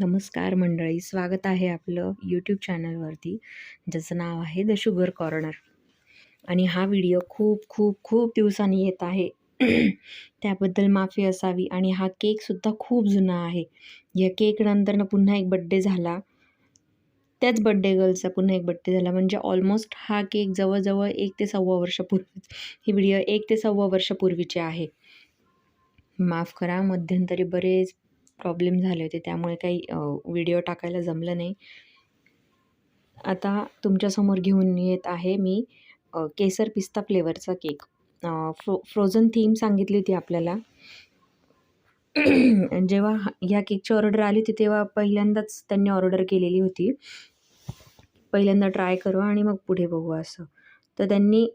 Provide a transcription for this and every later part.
नमस्कार मंडळी, स्वागत आहे आपलं यूट्यूब चॅनलवरती, ज्याचं नाव आहे द शुगर कॉर्नर. आणि हा व्हिडिओ खूप खूप खूप दिवसांनी येत आहे. त्याबद्दल माफी असावी. आणि हा केकसुद्धा खूप जुना आहे. या केकनंतरनं पुन्हा एक बड्डे झाला. त्याच बड्डे गर्लचा पुन्हा एक बड्डे झाला. म्हणजे ऑलमोस्ट हा केक जवळजवळ 1 ते सव्वा वर्षापूर्वी, ही व्हिडिओ 1 ते सव्वा वर्षापूर्वीची आहे. माफ करा, मध्यंतरी बरेच प्रॉब्लेम झाले होते, त्यामुळे काही व्हिडिओ टाकायला जमलं नाही. आता तुमच्यासमोर घेऊन येत आहे मी केसर पिस्ता फ्लेवरचा केक. फ्रोझन थीम सांगितली होती आपल्याला. जेव्हा ह्या केकची ऑर्डर आली होती तेव्हा पहिल्यांदाच त्यांनी ऑर्डर केलेली होती. पहिल्यांदा ट्राय करू आणि मग पुढे बघू असं. तर त्यांनी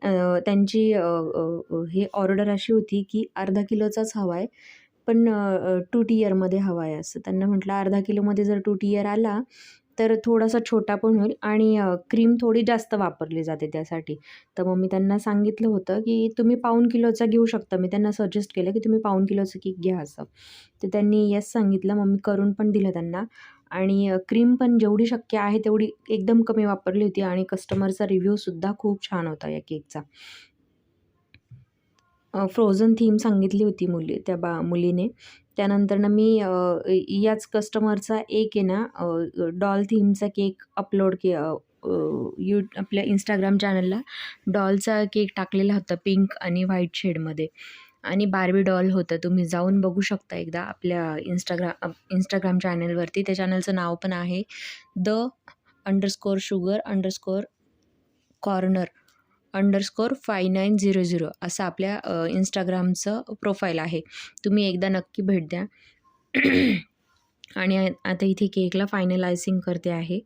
त्यांची हे ऑर्डर अशी होती की अर्धा किलोचाच हवा आहे, पण 2 टियरमध्ये हवा आहे असं. त्यांना म्हटलं अर्धा किलोमध्ये जर 2 टियर आला तर थोडासा छोटा पण होईल आणि क्रीम थोडी जास्त वापरली जाते त्यासाठी. तर मग मी त्यांना सांगितलं होतं की तुम्ही पाऊण किलोचा घेऊ शकता. मी त्यांना सजेस्ट केलं की तुम्ही पाऊण किलोचं केक घ्या असं. तर त्यांनी येस सांगितलं. मग मी करून पण दिलं त्यांना. आणि क्रीम पण जेवढी शक्य आहे तेवढी एकदम कमी वापरली होती आणि कस्टमरचा रिव्ह्यूसुद्धा खूप छान होता या केकचा. फ्रोझन थीम सांगितली होती मुलीने. त्यानंतरनं मी याच कस्टमरचा एक आहे ना डॉल थीमचा केक अपलोड आपल्या इंस्टाग्राम चॅनलला डॉलचा केक टाकलेला होता पिंक आणि व्हाईट शेडमध्ये. आणि बार्बी डॉल होतं. तुम्ही जाऊन बघू शकता एकदा आपल्या इंस्टाग्राम चॅनलवरती. त्या चॅनलचं नाव पण आहे the_sugar_corner_5900 असं आपल्या इंस्टाग्रामचं प्रोफाईल आहे. तुम्ही एकदा नक्की भेट द्या. आणि आता इथे केकला फायनलायझिंग करते आहे.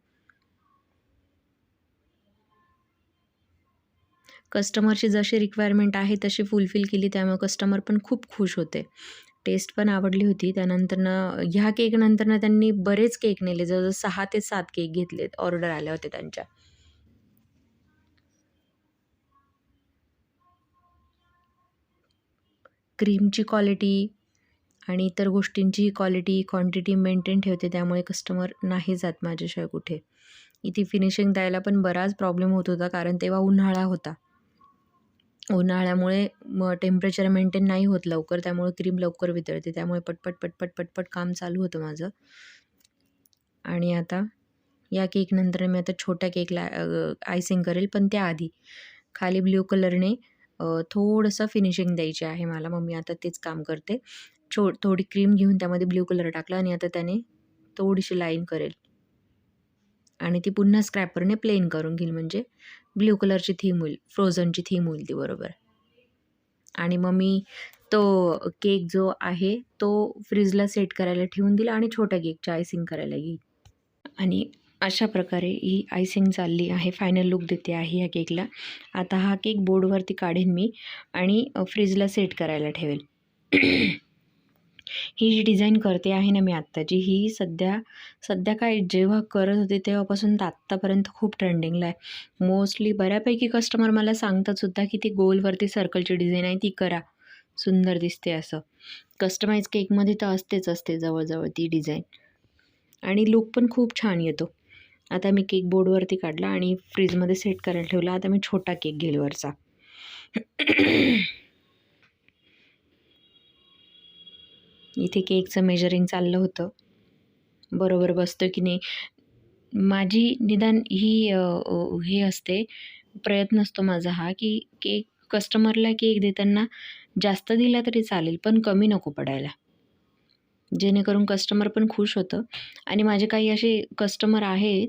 कस्टमरची जशी रिक्वायरमेंट आहे तशी फुलफिल केली, त्यामुळे कस्टमर पण खूप खुश होते. टेस्ट पण आवडली होती. त्यानंतरनं ह्या केकनंतरनं त्यांनी बरेच केक नेले. जवळजवळ 6 ते 7 केक घेतलेत. ऑर्डर आल्या होत्या त्यांच्या. क्रीमची क्वालिटी आणि इतर गोष्टींची क्वालिटी, क्वांटिटी मेंटेन ठेवते, त्यामुळे कस्टमर नाही जात माझ्याशिवाय कुठे. इथे फिनिशिंग द्यायला पण बराच प्रॉब्लेम होत होता, कारण तेव्हा उन्हाळा होता. उन्हाळ्यामुळे टेम्परेचर मेंटेन नाही होत लवकर, त्यामुळे क्रीम लवकर वितळते. त्यामुळे पटपट काम चालू होतं माझं. आणि आता या केकनंतर मी आता छोट्या केकला आयसिंग करेल, पण त्याआधी खाली ब्ल्यू कलरने थोडंसं फिनिशिंग द्यायची आहे मला. मग मी आता तेच काम करते. थोडी क्रीम घेऊन त्यामध्ये ब्ल्यू कलर टाकला आणि आता त्याने थोडीशी लाईन करेल आणि ती पुन्हा स्क्रॅपरने प्लेन करून घेईल, म्हणजे ब्ल्यू कलरची थीम होईल, फ्रोझनची थीम होईल ती बरोबर. आणि मग मी तो केक जो आहे तो फ्रीजला सेट करायला ठेवून दिला आणि छोट्या केकची आयसिंग करायला घेईल. आणि अशा प्रकारे ही आयसिंग चालली आहे. फायनल लूक देते आहे ह्या केकला. आता हा केक बोर्डवरती काढेन मी आणि फ्रीजला सेट करायला ठेवेल. ही जी डिझाईन करते आहे ना मी आत्ताची, ही सध्या काय जेव्हा करत होते तेव्हापासून तर आत्तापर्यंत खूप ट्रेंडिंगला आहे. मोस्टली बऱ्यापैकी कस्टमर मला सांगतात सुद्धा की ती गोलवरती सर्कलची डिझाईन आहे ती करा, सुंदर दिसते असं. कस्टमाइज केकमध्ये तर असते जवळजवळ ती डिझाईन आणि लूक पण खूप छान येतो. आता मी केक बोर्डवरती काढला आणि फ्रीजमध्ये सेट करायला ठेवला. आता मी छोटा केक घेईल वरचा. इथे केकचं मेजरिंग चाललं होतं, बरोबर बसतं की नाही. माझी निदान ही हे असते, प्रयत्न असतो माझा हा की कस्टमरला केक देताना जास्त दिला तरी चालेल, पण कमी नको पडायला, जेणेकरून कस्टमर पण खुश होतं. आणि माझे काही असे कस्टमर आहेत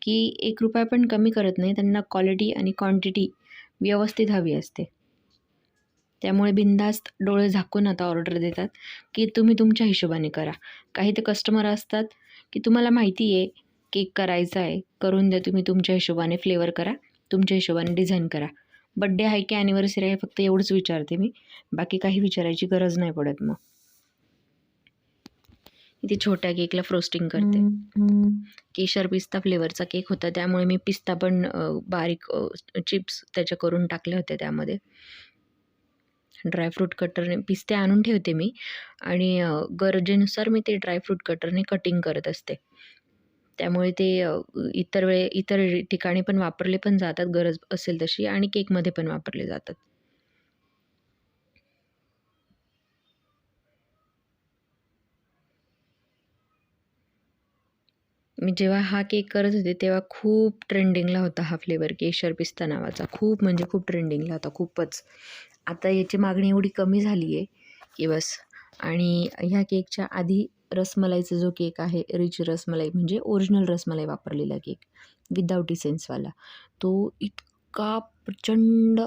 की ₹1 पण कमी करत नाही. त्यांना क्वालिटी आणि क्वांटिटी व्यवस्थित हवी असते. त्यामुळे बिनधास्त डोळे झाकून आता ऑर्डर देतात की तुम्ही तुमच्या हिशोबाने करा. काही ते कस्टमर असतात की तुम्हाला माहिती आहे केक करायचा आहे, करून द्या, तुम्ही तुमच्या हिशोबाने फ्लेवर करा, तुमच्या हिशोबाने डिझाईन करा. बड्डे आहे की ॲनिव्हर्सरी आहे फक्त एवढंच विचारते मी, बाकी काही विचारायची गरज नाही पडत. मग इथे छोट्या केकला फ्रोस्टिंग करते. केशर पिस्ता फ्लेवरचा केक होता, त्यामुळे मी पिस्ता पण बारीक चिप्स त्याच्या करून टाकल्या होत्या त्यामध्ये. ड्रायफ्रूट कटरने पिस्ते आणून ठेवते मी आणि गरजेनुसार मी ते ड्रायफ्रूट कटरने कटिंग करत असते. त्यामुळे ते इतर ठिकाणी पण वापरले पण जातात गरज असेल तशी आणि केकमध्ये पण वापरले जातात. मी जेव्हा हा केक करत होते तेव्हा खूप ट्रेंडिंगला होता हा फ्लेवर केशर पिस्ता नावाचा. खूप म्हणजे खूप ट्रेंडिंगला होता खूपच. आता याची मागणी एवढी कमी झाली आहे की बस. आणि ह्या केकच्या आधी रसमलाईचा जो केक आहे रिच रसमलाई म्हणजे ओरिजिनल रसमलाई वापरलेला केक विदाऊट इसेन्सवाला, तो इतका प्रचंड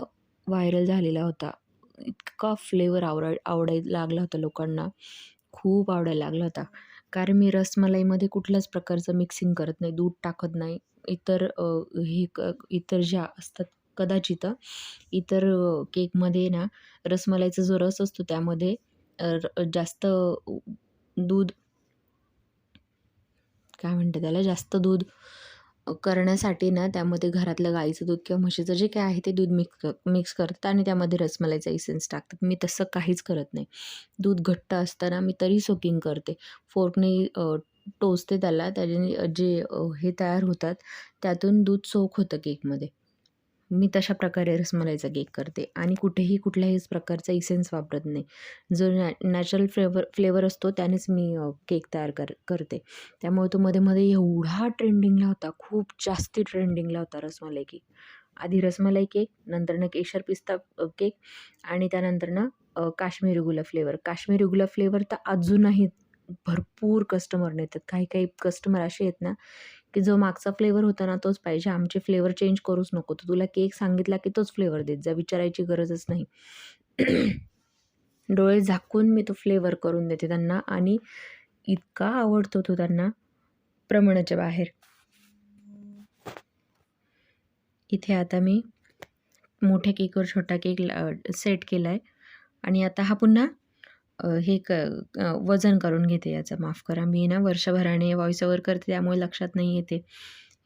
व्हायरल झालेला होता. इतका फ्लेवर आवडायला लागला होता लोकांना. खूप आवडायला लागला होता. कारण मी रसमलाईमध्ये कुठल्याच प्रकारचं मिक्सिंग करत नाही, दूध टाकत नाही. इतर ज्या असतात कदाचित इतर केकमध्ये ना रसमलाईचा जो रस असतो त्यामध्ये जास्त दूध काय म्हणते त्याला जास्त दूध करण्यासाठी ना त्यामध्ये घरातलं गाईचं दूध किंवा म्हशीचं जे काय आहे ते दूध मिक्स करतात आणि त्यामध्ये रसमलाईचा इसेन्स टाकतात. मी तसं काहीच करत नाही. दूध घट्ट असताना मी तरी सोकिंग करते. फोर्कने टोचते त्याला, त्याच्याने जे हे तयार होतात त्यातून दूध सोक होतं केकमध्ये. मी तशा प्रकारे रसमलाईचा केक करते आणि कुठेही कुठल्याहीच प्रकारचा इसेन्स वापरत नाही. जो नॅचरल फ्लेवर असतो त्यानेच मी केक तयार करते. त्यामुळे तो मध्ये एवढा ट्रेंडिंगला होता, खूप जास्ती ट्रेंडिंगला होता रसमलाई केक. आधी रसमलाई केक, नंतरनं केशर पिस्ता केक आणि त्यानंतरनं काश्मीरी गुलाब फ्लेवर. काश्मीरी गुलाब फ्लेवर तर अजूनही भरपूर कस्टमर नेतात. काही कस्टमर असे आहेत ना की जो मागचा फ्लेवर होता ना तोच पाहिजे, आमचे फ्लेवर चेंज करूच नको, तर तुला केक सांगितला की तोच फ्लेवर देत जा, विचारायची गरजच नाही. डोळे झाकून मी तो फ्लेवर करून देते त्यांना आणि इतका आवडतो तो त्यांना प्रमाणाच्या बाहेर. इथे आता मी मोठ्या केकवर छोटा केक सेट केला आहे आणि आता हा पुन्हा वजन करून घेते याचं. माफ करा, मी ना वर्षभराने व्हॉइस ओव्हर करते त्यामुळे लक्षात नाही येते.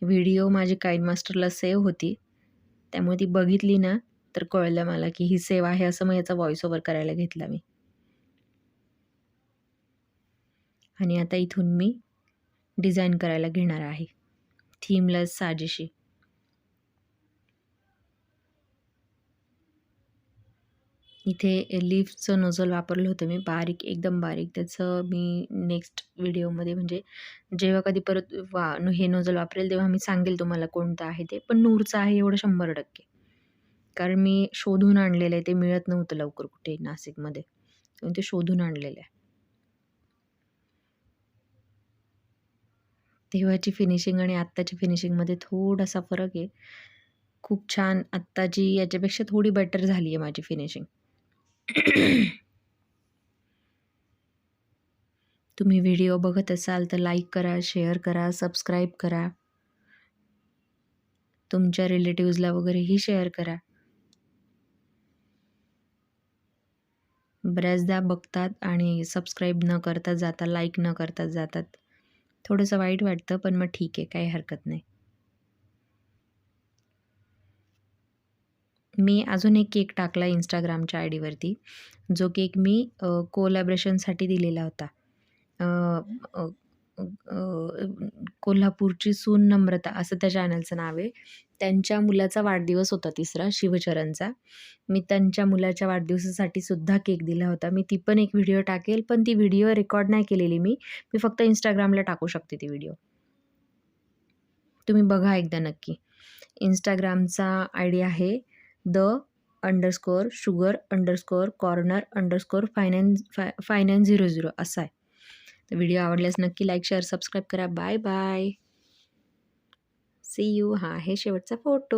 व्हिडिओ माझी काइनमास्टरला सेव्ह होती त्यामुळे ती बघितली ना तर कळलं मला की ही सेव्ह आहे असं, मग याचा व्हॉइस ओव्हर करायला घेतला मी. आणि आता इथून मी डिझाईन करायला घेणार आहे थीमलेस साजेशी. इथे लिफ्टचं नोझल वापरलं होतं मी बारीक, एकदम बारीक. त्याचं मी नेक्स्ट व्हिडिओमध्ये म्हणजे जेव्हा कधी परत हे नोझल वापरेल तेव्हा मी सांगेल तुम्हाला कोणतं आहे ते. पण नूरचं आहे एवढं 100%. कारण मी शोधून आणलेलं आहे, ते मिळत नव्हतं लवकर कुठे नाशिकमध्ये. मी ते शोधून आणलेलं आहे. तेव्हाची फिनिशिंग आणि आत्ताची फिनिशिंगमध्ये थोडासा फरक आहे. खूप छान, आत्ताची याच्यापेक्षा थोडी बेटर झाली आहे माझी फिनिशिंग. तुम्ही व्हिडिओ बघत असाल तर लाईक करा, शेअर करा, सबस्क्राईब करा. तुमच्या रिलेटिव्सला वगैरेही शेअर करा. बऱ्याचदा बघतात आणि सबस्क्राईब न करता जातात, लाईक न करता जातात. थोडंसं वाईट वाटतं, पण मग ठीक आहे, काही हरकत नाही. मी अजून एक केक टाकला Instagramच्या आयडीवरती, जो केक मी कोलॅबरेशनसाठी दिलेला होता. कोल्हापूरची सून नम्रता असं त्या चॅनलचं नाव आहे. त्यांच्या मुलाचा वाढदिवस होता 3रा शिवचरणचा. मी त्यांच्या मुलाच्या वाढदिवसासाठी सुद्धा केक दिला होता. मी ती पण एक व्हिडिओ टाकेल, पण ती व्हिडिओ रेकॉर्ड नाही केलेली मी. मी फक्त Instagramला टाकू शकते ती व्हिडिओ. तुम्ही बघा एकदा नक्की. Instagramचा आयडी आहे the_sugar_corner_finance00 असा आहे. तर व्हिडिओ आवडल्यास नक्की लाईक, शेअर, सबस्क्राईब करा. Bye bye. See you. हा आहे शेवटचा फोटो.